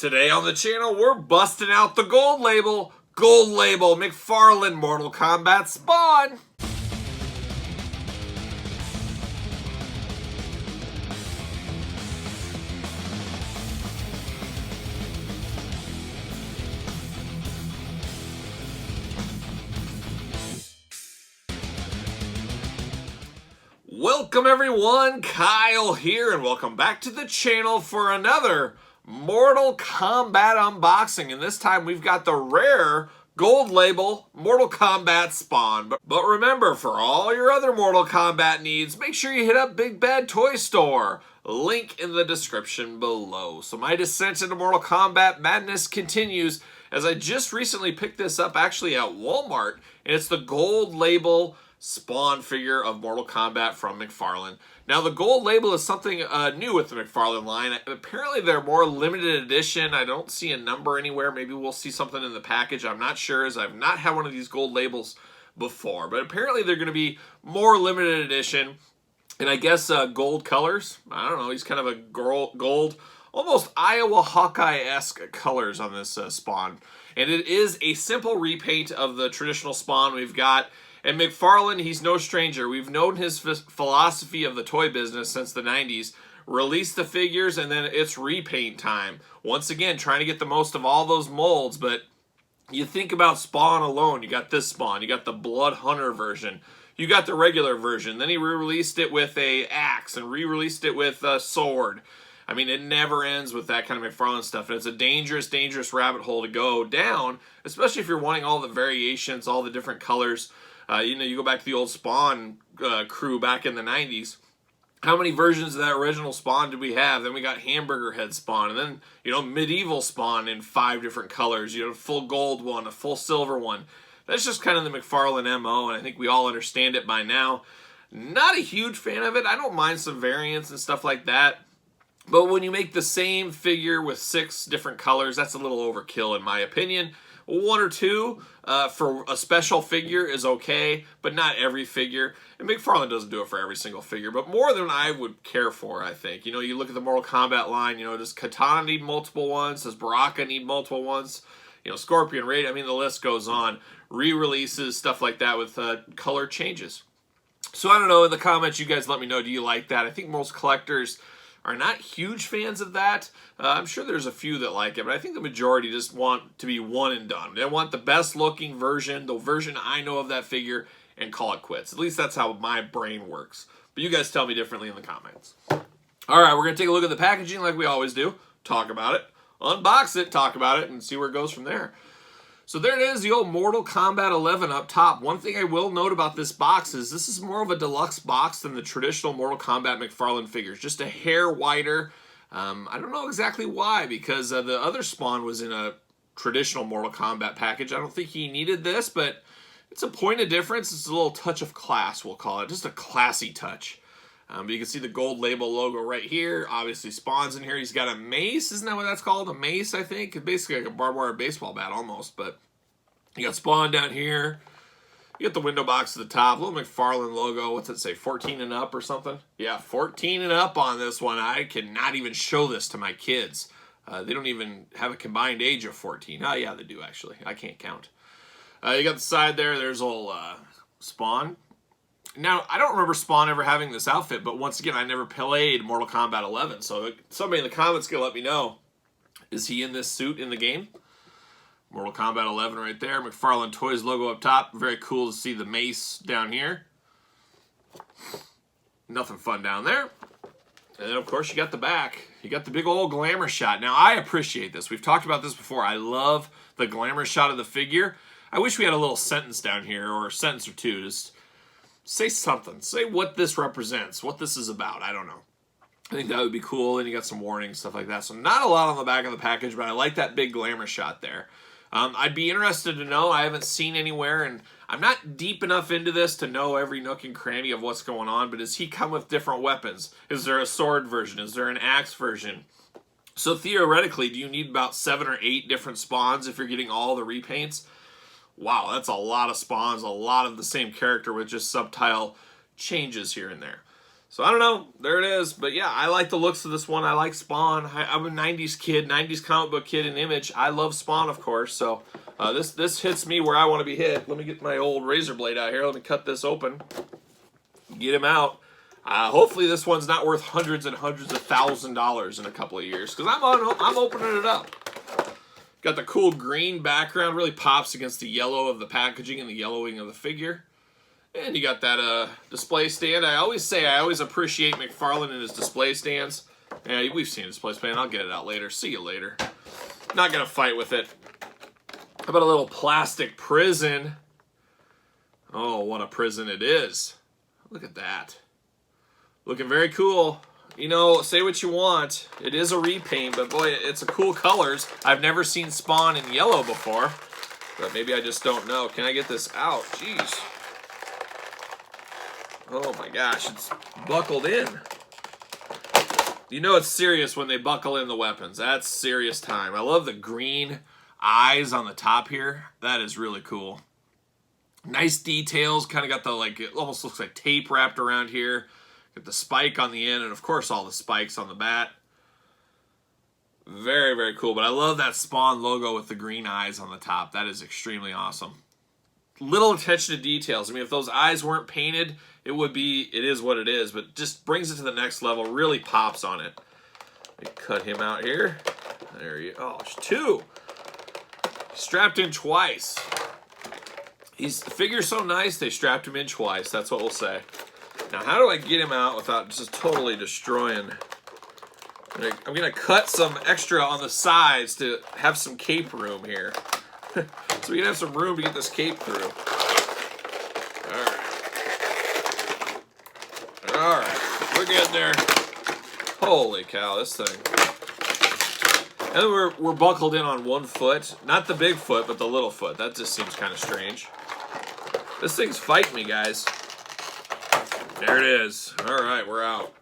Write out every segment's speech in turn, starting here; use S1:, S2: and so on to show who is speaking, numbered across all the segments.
S1: Today on the channel, we're busting out the gold label. Gold label Mcfarlane Mortal Kombat Spawn. Welcome everyone, Kyle here, and welcome back to the channel for another Mortal Kombat unboxing. And this time we've got the rare gold label Mortal Kombat Spawn. But remember, for all your other Mortal Kombat needs, make sure you hit up Big Bad Toy Store. Link in the description below. So my descent into Mortal Kombat madness continues, as I just recently picked this up actually at Walmart, and it's the gold label Spawn figure of Mortal Kombat from Mcfarlane. Now, the gold label is something new with the Mcfarlane line. Apparently, they're more limited edition. I don't see a number anywhere. Maybe we'll see something in the package. I'm not sure, as I've not had one of these gold labels before. But apparently, they're going to be more limited edition. And I guess gold colors. I don't know. He's kind of a gold, almost Iowa Hawkeye-esque colors on this Spawn. And it is a simple repaint of the traditional Spawn we've got. And Mcfarlane, he's no stranger. We've known his philosophy of the toy business since the 90s. Release the figures, and then it's repaint time. Once again, trying to get the most of all those molds, but you think about Spawn alone. You got this Spawn. You got the Blood Hunter version. You got the regular version. Then he re-released it with a axe and re-released it with a sword. I mean, it never ends with that kind of Mcfarlane stuff. And it's a dangerous, dangerous rabbit hole to go down, especially if you're wanting all the variations, all the different colors. You go back to the old Spawn crew back in the 90s. How many versions of that original Spawn did we have? Then we got Hamburger Head Spawn, and then, medieval Spawn in 5 different colors. You know, a full gold one, a full silver one. That's just kind of the Mcfarlane MO, and I think we all understand it by now. Not a huge fan of it. I don't mind some variants and stuff like that. But when you make the same figure with 6 different colors, that's a little overkill in my opinion. 1 or 2 for a special figure is okay, but not every figure. And Mcfarlane doesn't do it for every single figure, but more than I would care for, I think. You know, you look at the Mortal Kombat line, does Katana need multiple ones? Does Baraka need multiple ones? Scorpion, Raid, I mean, the list goes on. Re-releases, stuff like that with color changes. So I don't know, in the comments, you guys let me know, do you like that? I think most collectors are not huge fans of that. I'm sure there's a few that like it, but I think the majority just want to be one and done. They want the best looking version, the version I know of that figure, and call it quits. At least that's how my brain works. But you guys tell me differently in the comments. All right, we're going to take a look at the packaging like we always do. Talk about it, unbox it, talk about it, and see where it goes from there. So there it is, the old Mortal Kombat 11 up top. One thing I will note about this box is this is more of a deluxe box than the traditional Mortal Kombat Mcfarlane figures. Just a hair wider. I don't know exactly why, because the other Spawn was in a traditional Mortal Kombat package. I don't think he needed this, but it's a point of difference. It's a little touch of class, we'll call it. Just a classy touch. But you can see the gold label logo right here. Obviously, Spawn's in here. He's got a mace. Isn't that what that's called? A mace, I think. It's basically like a barbed wire baseball bat almost. But you got Spawn down here. You got the window box at the top. Little Mcfarlane logo. What's it say? 14 and up or something? Yeah, 14 and up on this one. I cannot even show this to my kids. They don't even have a combined age of 14. Oh, yeah, they do, actually. I can't count. You got the side there. There's old Spawn. Now, I don't remember Spawn ever having this outfit, but once again, I never played Mortal Kombat 11, so somebody in the comments can let me know. Is he in this suit in the game? Mortal Kombat 11 right there. Mcfarlane Toys logo up top. Very cool to see the mace down here. Nothing fun down there. And then, of course, you got the back. You got the big old glamour shot. Now, I appreciate this. We've talked about this before. I love the glamour shot of the figure. I wish we had a little sentence down here, or a sentence or two. Just say something. Say what this represents, what this is about. I don't know. I think that would be cool. And you got some warnings, stuff like that. So not a lot on the back of the package, but I like that big glamour shot there. I'd be interested to know. I haven't seen anywhere, and I'm not deep enough into this to know every nook and cranny of what's going on, but does he come with different weapons? Is there a sword version? Is there an axe version? So theoretically, do you need about 7 or 8 different Spawns if you're getting all the repaints? Wow, that's a lot of Spawns, a lot of the same character with just subtle changes here and there. So I don't know. There it is. But yeah, I like the looks of this one. I like Spawn. I'm a 90s kid, 90s comic book kid in Image. I love Spawn, of course. So this hits me where I want to be hit. Let me get my old razor blade out here. Let me cut this open. Get him out. Hopefully this one's not worth hundreds and hundreds of $1,000s in a couple of years, because I'm opening it up. Got the cool green background, really pops against the yellow of the packaging and the yellowing of the figure. And you got that display stand. I always appreciate Mcfarlane and his display stands. Yeah, we've seen a display stand. I'll get it out later. See you later. Not gonna fight with it. How about a little plastic prison? Oh, what a prison it is. Look at that. Looking very cool. You know, say what you want. It is a repaint, but boy, it's a cool colors. I've never seen Spawn in yellow before, but maybe I just don't know. Can I get this out? Jeez. Oh my gosh, it's buckled in. You know it's serious when they buckle in the weapons. That's serious time. I love the green eyes on the top here. That is really cool. Nice details. Kind of got the, like, it almost looks like tape wrapped around here. Got the spike on the end, and of course all the spikes on the bat. Very, very cool. But I love that Spawn logo with the green eyes on the top. That is extremely awesome. Little attention to details. I mean, if those eyes weren't painted, it is what it is, but just brings it to the next level, really pops on it. Let me cut him out here. There you go. Oh, there's two. Strapped in twice. The figure's so nice, they strapped him in twice. That's what we'll say. Now, how do I get him out without just totally destroying? I'm going to cut some extra on the sides to have some cape room here. So we can have some room to get this cape through. All right, we're getting there. Holy cow, this thing. And we're buckled in on one foot. Not the big foot, but the little foot. That just seems kind of strange. This thing's fighting me, guys. There it is. All right, we're out.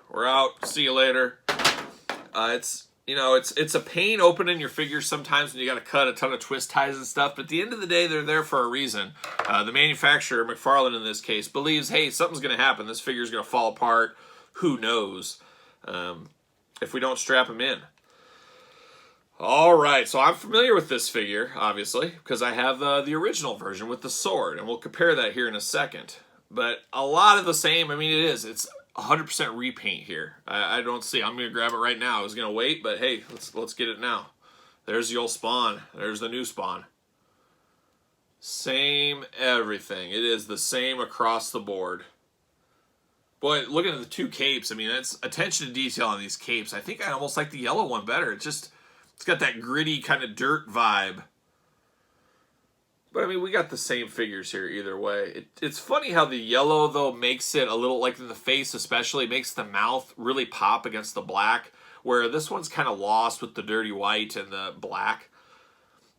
S1: We're out. See you later. It's a pain opening your figures sometimes when you got to cut a ton of twist ties and stuff. But at the end of the day, they're there for a reason. The manufacturer, Mcfarlane in this case, believes, hey, something's going to happen. This figure's going to fall apart. Who knows? If we don't strap them in. All right, so I'm familiar with this figure, obviously, because I have the original version with the sword, and we'll compare that here in a second. But a lot of the same. I mean, it is. It's 100% repaint here. I don't see. I'm going to grab it right now. I was going to wait, but hey, let's get it now. There's the old Spawn. There's the new Spawn. Same everything. It is the same across the board. Boy, looking at the two capes, I mean, that's attention to detail on these capes. I think I almost like the yellow one better. It's got that gritty kind of dirt vibe. But, I mean, we got the same figures here either way. It's funny how the yellow, though, makes it a little, like in the face especially, makes the mouth really pop against the black, where this one's kind of lost with the dirty white and the black.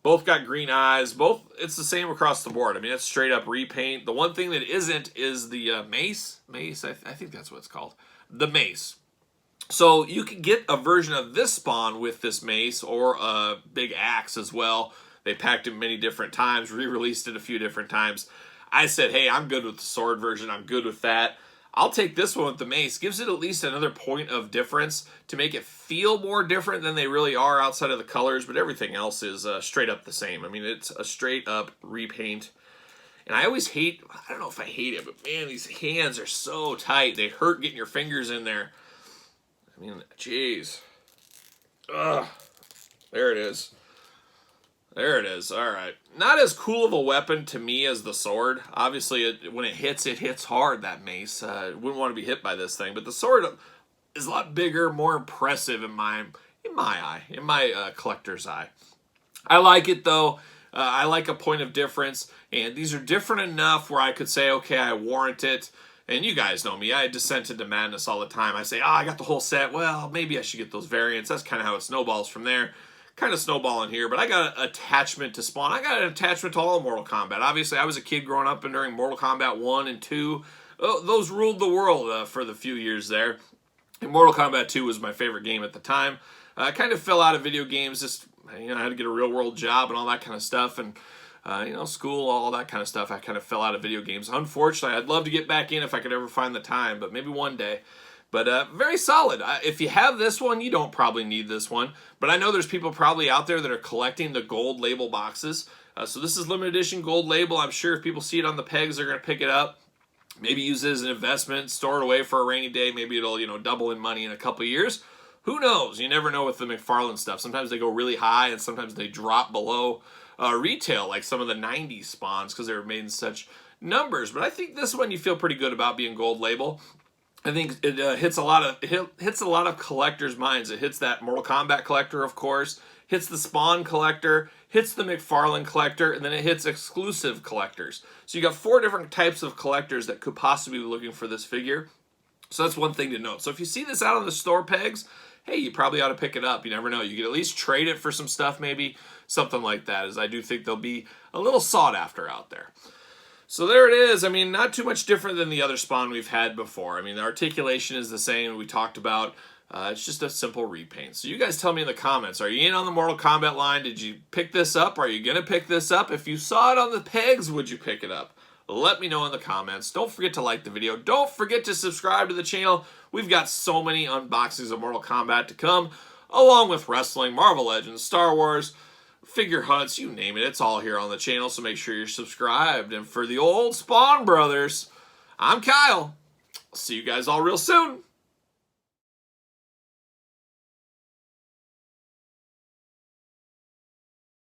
S1: Both got green eyes. Both, it's the same across the board. I mean, it's straight up repaint. The one thing that isn't is the mace. Mace, I think that's what it's called. The mace. So you can get a version of this Spawn with this mace or a big axe as well. They packed it many different times, re-released it a few different times. I said, hey, I'm good with the sword version. I'm good with that. I'll take this one with the mace. Gives it at least another point of difference to make it feel more different than they really are outside of the colors, but everything else is straight up the same. I mean, it's a straight up repaint. And I always hate, I don't know if I hate it, but man, these hands are so tight. They hurt getting your fingers in there. I mean, jeez. Ugh. There it is. There it is. All right. Not as cool of a weapon to me as the sword. Obviously, when it hits hard, that mace. Wouldn't want to be hit by this thing. But the sword is a lot bigger, more impressive in my eye, in my collector's eye. I like it, though. I like a point of difference. And these are different enough where I could say, okay, I warrant it. And you guys know me. I descend into madness all the time. I say, I got the whole set. Well, maybe I should get those variants. That's kind of how it snowballs from there. Kind of snowballing here, but I got an attachment to Spawn. I got an attachment to all of Mortal Kombat. Obviously, I was a kid growing up and during Mortal Kombat 1 and 2. Those ruled the world for the few years there. And Mortal Kombat 2 was my favorite game at the time. I kind of fell out of video games. Just, I had to get a real-world job and all that kind of stuff. And You know, school, all that kind of stuff. I kind of fell out of video games. Unfortunately, I'd love to get back in if I could ever find the time, but maybe one day. But very solid. If you have this one, you don't probably need this one. But I know there's people probably out there that are collecting the gold label boxes. So this is limited edition gold label. I'm sure if people see it on the pegs, they're going to pick it up. Maybe use it as an investment, store it away for a rainy day. Maybe it'll, you know, double in money in a couple of years. Who knows? You never know with the Mcfarlane stuff. Sometimes they go really high and sometimes they drop below retail, like some of the 90s spawns because they were made in such numbers. But I think this one you feel pretty good about being gold label. I think it hits a lot of collectors' minds. It hits that Mortal Kombat collector, of course, hits the Spawn collector, hits the Mcfarlane collector, and then it hits exclusive collectors. So you got 4 different types of collectors that could possibly be looking for this figure. So that's one thing to note. So if you see this out on the store pegs, hey, you probably ought to pick it up. You never know. You could at least trade it for some stuff, maybe something like that, as I do think they'll be a little sought after out there. So there it is. I mean, not too much different than the other Spawn we've had before. I mean, the articulation is the same we talked about. It's just a simple repaint. So you guys tell me in the comments, are you in on the Mortal Kombat line? Did you pick this up? Are you going to pick this up? If you saw it on the pegs, would you pick it up? Let me know in the comments. Don't forget to like the video. Don't forget to subscribe to the channel. We've got so many unboxings of Mortal Kombat to come, along with wrestling, Marvel Legends, Star Wars, figure hunts, you name it. It's all here on the channel, so make sure you're subscribed. And for the old Spawn brothers, I'm Kyle. See you guys all real soon.